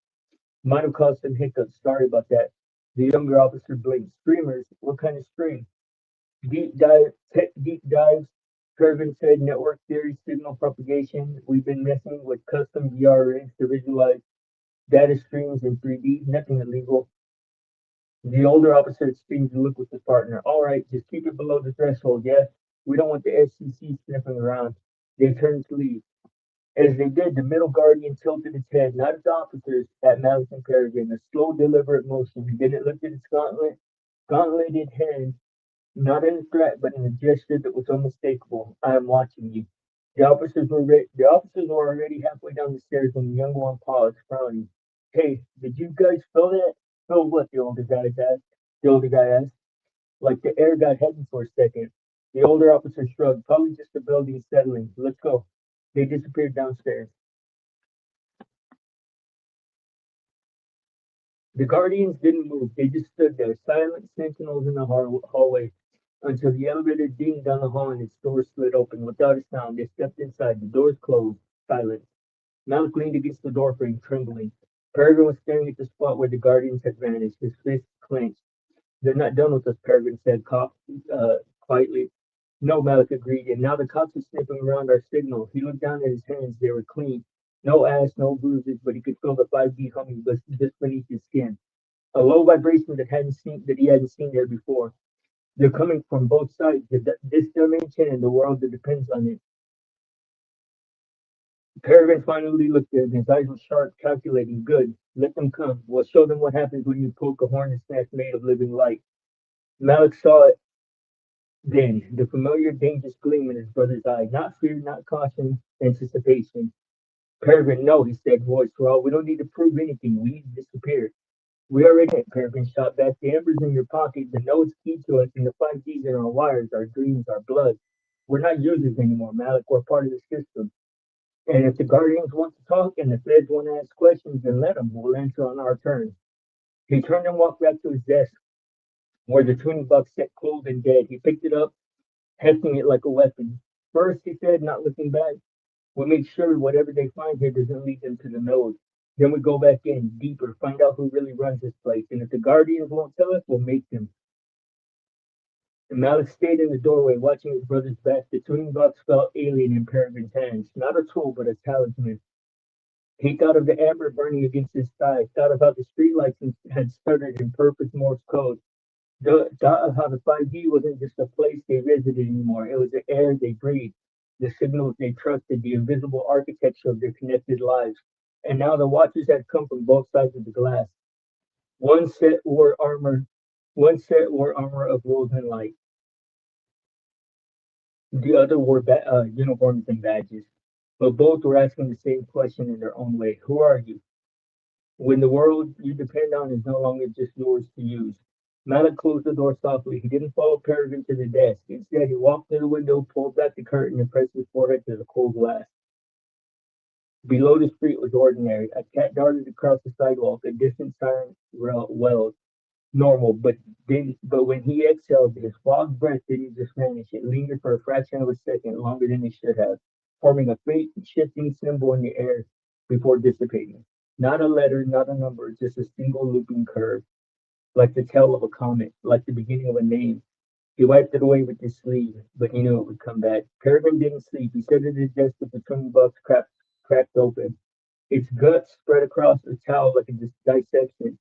Might have caused some hiccups. Sorry about that. The younger officer blinked. Streamers? What kind of stream? Deep dives. Peregrine said network theory, signal propagation. We've been messing with custom VR rigs to visualize data streams in 3D. Nothing illegal. The older officer exchanged a look with his partner. All right, just keep it below the threshold, yeah? We don't want the SEC sniffing around. They turned to leave. As they did, the middle guardian tilted its head, not at the officers, at Malik and Peregrine, a slow, deliberate motion. Then it lifted its gauntleted hand, not in a threat, but in a gesture that was unmistakable. I am watching you. The officers were already halfway down the stairs when the young one paused, frowning. Hey, did you guys feel that? Feel what? The older guy asked. Like the air got heavy for a second. The older officer shrugged. Probably just the building settling. Let's go. They disappeared downstairs. The guardians didn't move. They just stood there, silent sentinels in the hallway, until the elevator dinged down the hall and its doors slid open. Without a sound, they stepped inside. The doors closed. Silence. Malik leaned against the doorframe, trembling. Peregrine was staring at the spot where the guardians had vanished, his fists clenched. They're not done with us, Peregrine said quietly. No, Malik agreed, and now the cops are sniffing around our signal. He looked down at his hands. They were clean. No ash, no bruises, but he could feel the 5D humming just beneath his skin. A low vibration that he hadn't seen there before. They're coming from both sides, this dimension and the world that depends on it. Peregrine finally looked at him. His eyes were sharp, calculating. Good. Let them come. We'll show them what happens when you poke a hornet's nest made of living light. Malik saw it then, the familiar dangerous gleam in his brother's eye. Not fear, not caution, anticipation. Peregrine, no, he said, voice raw. We don't need to prove anything. We need to disappear. We already had Peregrine shot back. The embers in your pocket, the nodes key to us, and the 5Gs in our wires, our dreams, our blood. We're not users anymore, Malik. We're part of the system. And if the Guardians want to talk and the Feds want to ask questions, then let them. We'll answer on our terms. He turned and walked back to his desk, where the tuning box sat cold and dead. He picked it up, hefting it like a weapon. First, he said, not looking back, we'll make sure whatever they find here doesn't lead them to the node. Then we go back in deeper, find out who really runs this place. And if the Guardians won't tell us, we'll make them. And Malik stayed in the doorway, watching his brother's back. The tuning box felt alien in Peregrine's hands. Not a tool, but a talisman. He thought of the amber burning against his thigh, thought of how the streetlights had stuttered in perfect Morse code, thought of how the 5G wasn't just a place they visited anymore. It was the air they breathed, the signals they trusted, the invisible architecture of their connected lives. And now the watchers had come from both sides of the glass. One set wore armor, one set wore armor of golden light. The other wore uniforms and badges. But both were asking the same question in their own way. Who are you? When the world you depend on is no longer just yours to use. Malik closed the door softly. He didn't follow Peregrine to the desk. Instead, he walked to the window, pulled back the curtain, and pressed his forehead to the cold glass. Below the street was ordinary. A cat darted across the sidewalk. A distant siren welled. normal, but when he exhaled, his fog breath didn't just vanish. It lingered for a fraction of a second longer than it should have, forming a faint shifting symbol in the air before dissipating. Not a letter, not a number, just a single looping curve, like the tail of a comet, like the beginning of a name. He wiped it away with his sleeve, but he knew it would come back. Peregrine didn't sleep. He sat at his desk with the 20 bucks cracked open. Its guts spread across the towel like a dissection.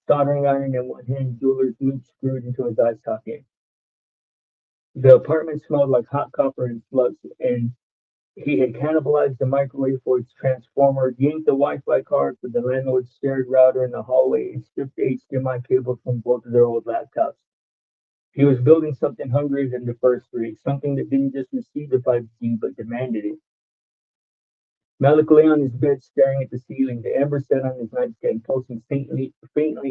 Soldering iron in one hand, jeweler's loop screwed into his eye socket. The apartment smelled like hot copper and flux, and he had cannibalized the microwave for its transformer, yanked the Wi-Fi card for the landlord's shared router in the hallway, and stripped the HDMI cables from both of their old laptops. He was building something hungrier than the first three, something that didn't just receive the 5G but demanded it. Malik lay on his bed staring at the ceiling. The ember sat on his nightstand, pulsing faintly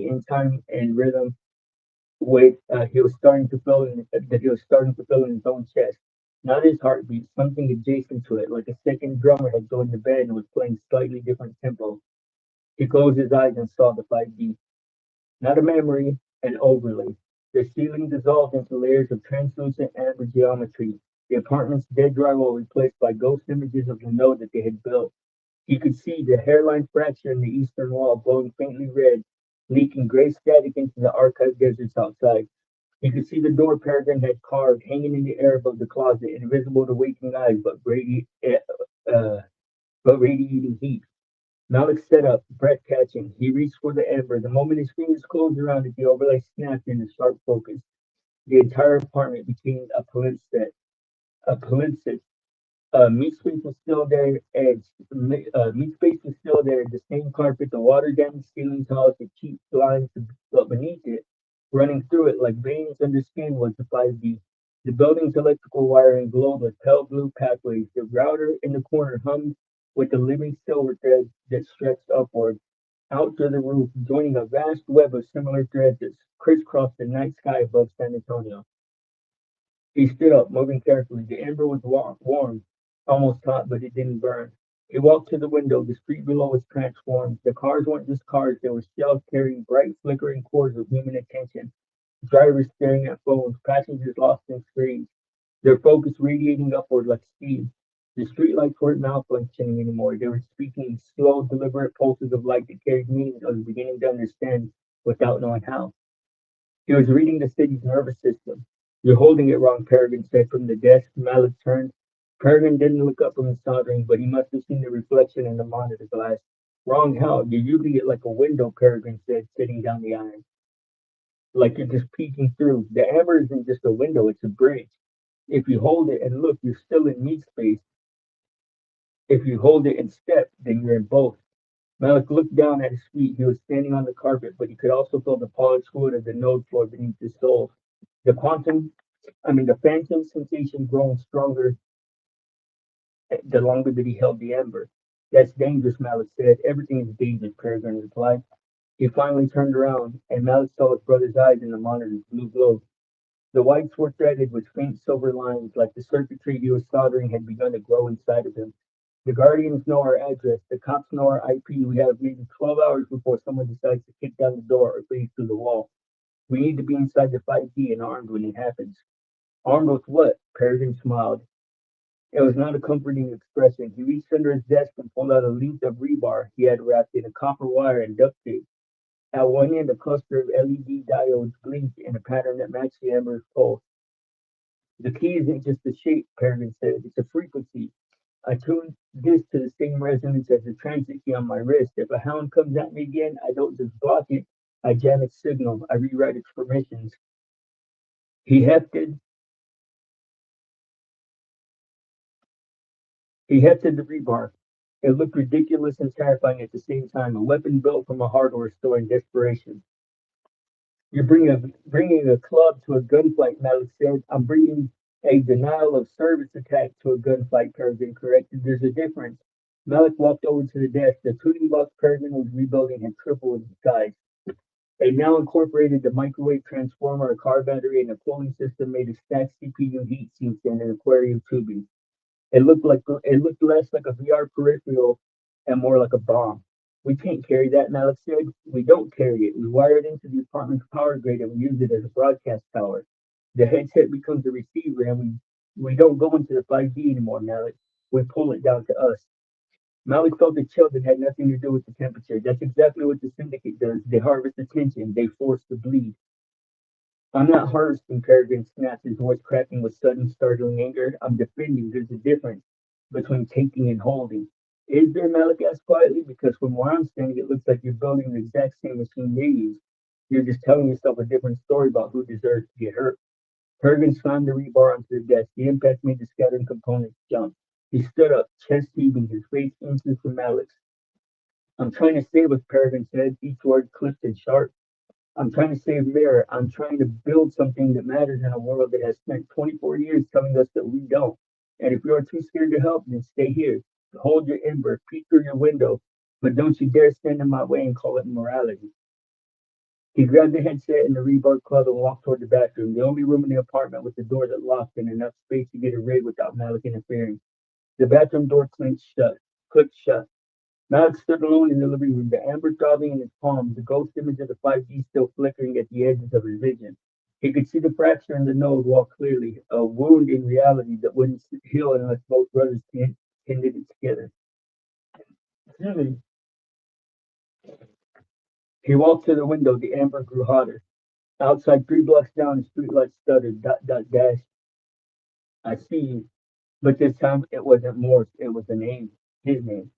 in time and rhythm with he was starting to feel in his own chest. Not his heartbeat, something adjacent to it, like a second drummer had joined the bed and was playing slightly different tempo. He closed his eyes and saw the 5D. Not a memory, an overlay. The ceiling dissolved into layers of translucent amber geometry. The apartment's dead drywall replaced by ghost images of the node that they had built. He could see the hairline fracture in the eastern wall glowing faintly red, leaking gray static into the archive deserts outside. He could see the door Peregrine had carved, hanging in the air above the closet, invisible to waking eyes, uh, but radiating heat. Malik sat up, breath catching. He reached for the ember. The moment his fingers closed around it, the overlay snapped into sharp focus. The entire apartment became a palimpsest. Meat space was still there, meat space was still there, the same carpet, the water damaged ceiling tiles, the cheap blinds, but beneath it, running through it like veins under skin, was the 5D. The building's electrical wiring glowed with pale blue pathways. The router in the corner hummed with the living silver thread that stretched upward, out to the roof, joining a vast web of similar threads that crisscrossed the night sky above San Antonio. He stood up, moving carefully. The ember was warm, almost hot, but it didn't burn. He walked to the window. The street below was transformed. The cars weren't just cars, they were shells carrying bright, flickering cores of human attention. Drivers staring at phones, passengers lost in screens, their focus radiating upward like steam. The streetlights weren't malfunctioning anymore. They were speaking in slow, deliberate pulses of light that carried meaning I was beginning to understand without knowing how. He was reading the city's nervous system. You're holding it wrong, Peregrine said from the desk. Malik turned. Peregrine didn't look up from his soldering, but he must have seen the reflection in the monitor glass. Wrong how? You're using it like a window, Peregrine said, sitting down the iron. Like you're just peeking through. The amber isn't just a window, it's a bridge. If you hold it and look, you're still in meat space. If you hold it and step, then you're in both. Malik looked down at his feet. He was standing on the carpet, but he could also feel the polished wood of the node floor beneath his soles. The quantum, the phantom sensation growing stronger the longer that he held the ember. That's dangerous, Malik said. Everything is dangerous, Peregrine replied. He finally turned around, and Malik saw his brother's eyes in the monitor's blue glow. The whites were threaded with faint silver lines, like the circuitry he was soldering had begun to grow inside of him. The Guardians know our address. The cops know our IP. We have maybe 12 hours before someone decides to kick down the door or break through the wall. We need to be inside the 5D and armed when it happens. Armed with what? Peregrine smiled. It was not a comforting expression. He reached under his desk and pulled out a length of rebar he had wrapped in a copper wire and duct tape. At one end, a cluster of LED diodes blinked in a pattern that matched the ember's pulse. The key isn't just the shape, Peregrine said. It's a frequency. I tune this to the same resonance as the transit key on my wrist. If a hound comes at me again, I don't just block it. I jam its signal. I rewrite its permissions. He hefted he hefted the rebar. It looked ridiculous and terrifying at the same time, a weapon built from a hardware store in desperation. You're bringing a club to a gunfight, Malik said. I'm bringing a denial of service attack to a gunfight, Peregrine corrected. There's a difference. Malik walked over to the desk. The tuning box Peregrine was rebuilding had tripled in size. They now incorporated the microwave transformer, a car battery, and a cooling system made of stacked CPU heat sinks and an aquarium tubing. It looked less like a VR peripheral and more like a bomb. We can't carry that, Malik said. We don't carry it. We wire it into the apartment's power grid and we use it as a broadcast tower. The headset becomes the receiver and we don't go into the 5D anymore, Malik. We pull it down to us. Malik felt a chill that had nothing to do with the temperature. That's exactly what the syndicate does. They harvest attention. They force the bleed. I'm not harvesting, Peregrine snapped, his voice cracking with sudden, startling anger. I'm defending. There's a difference between taking and holding. Is there, Malik asked quietly? Because from where I'm standing, it looks like you're building the exact same machine they use. You're just telling yourself a different story about who deserves to get hurt. Peregrine slammed the rebar onto the desk. The impact made the scattering components jump. He stood up, chest heaving, his face inches from Malik's. I'm trying to save us, Peregrine said, each word clipped and sharp. I'm trying to save Mirror. I'm trying to build something that matters in a world that has spent 24 years telling us that we don't. And if you're too scared to help, then stay here. Hold your ember, peek through your window, but don't you dare stand in my way and call it morality. He grabbed the headset and the rebar club and walked toward the bathroom, the only room in the apartment with the door that locked and enough space to get a raid without Malik interfering. The bathroom door clicked shut. Malik stood alone in the living room, the amber throbbing in his palm, the ghost image of the 5D still flickering at the edges of his vision. He could see the fracture in the node wall clearly, a wound in reality that wouldn't heal unless both brothers pinned it together. He walked to the window. The amber grew hotter. Outside, 3 blocks down, the streetlight stuttered. Dot, dot, dash. I see you. But this time, it wasn't Morse. It was a name. His name.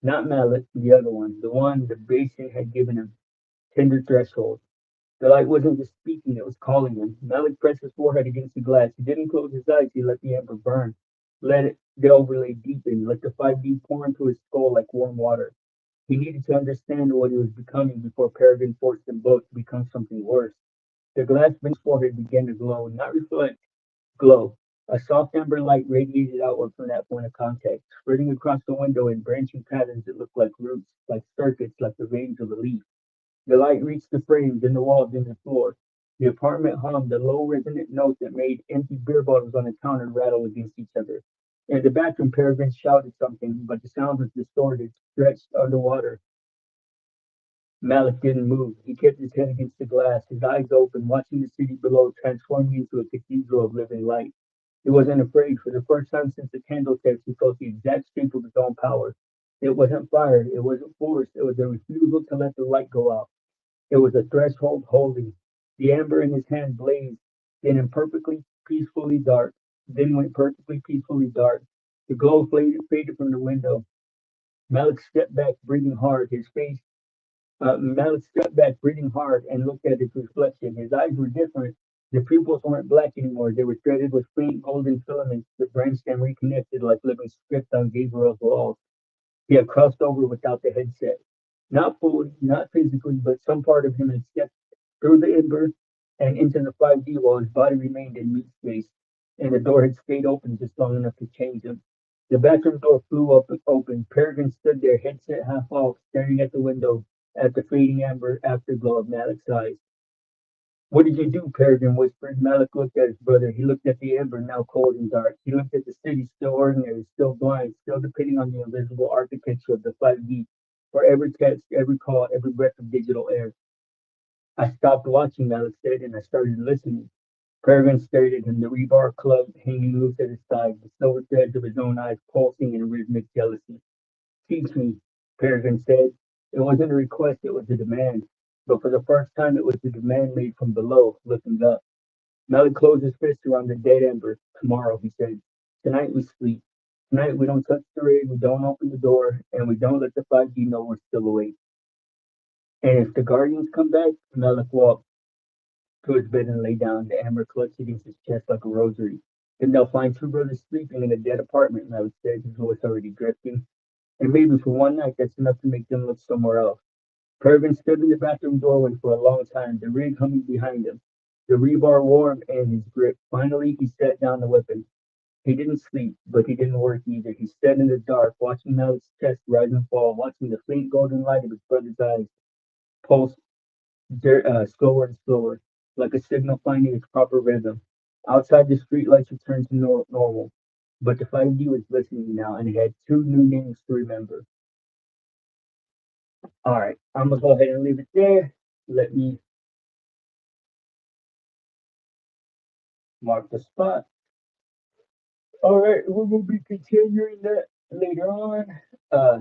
Not Malik, the other one. The one the basin had given him. Tender threshold. The light wasn't just speaking, it was calling him. Malik pressed his forehead against the glass. He didn't close his eyes, he let the ember burn. Let it the overlay deepen, let the 5D pour into his skull like warm water. He needed to understand what he was becoming before Peregrine forced them both to become something worse. The glass beneath his forehead began to glow, not reflect, glow. A soft amber light radiated outward from that point of contact, spreading across the window in branching patterns that looked like roots, like circuits, like the veins of a leaf. The light reached the frames, then the walls, then the floor. The apartment hummed a low resonant note that made empty beer bottles on the counter rattle against each other. In the bathroom, Peregrine shouted something, but the sound was distorted, stretched underwater. Malik didn't move. He kept his head against the glass, his eyes open, watching the city below transforming into a cathedral of living light. He wasn't afraid. For the first time since the candle text, he felt the exact strength of his own power. It wasn't fire, it wasn't force, it was a refusal to let the light go out. It was a threshold holding. The amber in his hand blazed, then imperfectly, peacefully dark, then went perfectly peacefully dark. The glow faded from the window. Malik stepped back, breathing hard. Malik stepped back, breathing hard, and looked at its reflection. His eyes were different. The pupils weren't black anymore. They were threaded with faint golden filaments. The brainstem reconnected like living script on Gabriel's walls. He had crossed over without the headset. Not fully, not physically, but some part of him had stepped through the ember and into the 5D while his body remained in meat space, and the door had stayed open just long enough to change him. The bathroom door flew up and open. Peregrine stood there, headset half off, staring at the window at the fading amber afterglow of Malik's eyes. What did you do? Peregrine whispered. Malik looked at his brother. He looked at the ember, now cold and dark. He looked at the city, still ordinary, still blind, still depending on the invisible architecture of the 5D for every text, every call, every breath of digital air. I stopped watching, Malik said, and I started listening. Peregrine stared at him, the rebar club hanging loose at his side, the silver threads of his own eyes pulsing in rhythmic jealousy. Teach me, Peregrine said. It wasn't a request, it was a demand. But for the first time, it was a demand made from below, looking up. Malik closed his fist around the dead ember. Tomorrow, he said. Tonight we sleep. Tonight we don't touch the rig, we don't open the door, and we don't let the 5D know we're still awake. And if the Guardians come back, Malik walked to his bed and lay down, the amber clutched against his chest like a rosary. Then they'll find 2 brothers sleeping in a dead apartment, Malik said, his voice already drifting. And maybe for one night that's enough to make them look somewhere else. Peregrine stood in the bathroom doorway for a long time, the rig humming behind him, the rebar warm in his grip. Finally, he set down the weapon. He didn't sleep, but he didn't work either. He sat in the dark, watching Malik's chest rise and fall, watching the faint golden light of his brother's eyes pulse slower and slower, like a signal finding its proper rhythm. Outside, the streetlights returned to normal, but the 5D was listening now, and it had 2 new names to remember. All right, I'm gonna go ahead and leave it there. Let me mark the spot. All right, we will be continuing that later on. Uh,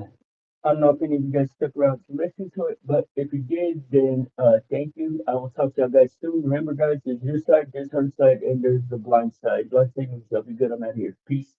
I don't know if any of you guys stuck around to listen to it, but if you did, then thank you. I will talk to y'all guys soon. Remember, guys, there's your side, there's her side, and there's the blind side. Blind side means be good. I'm out here. Peace.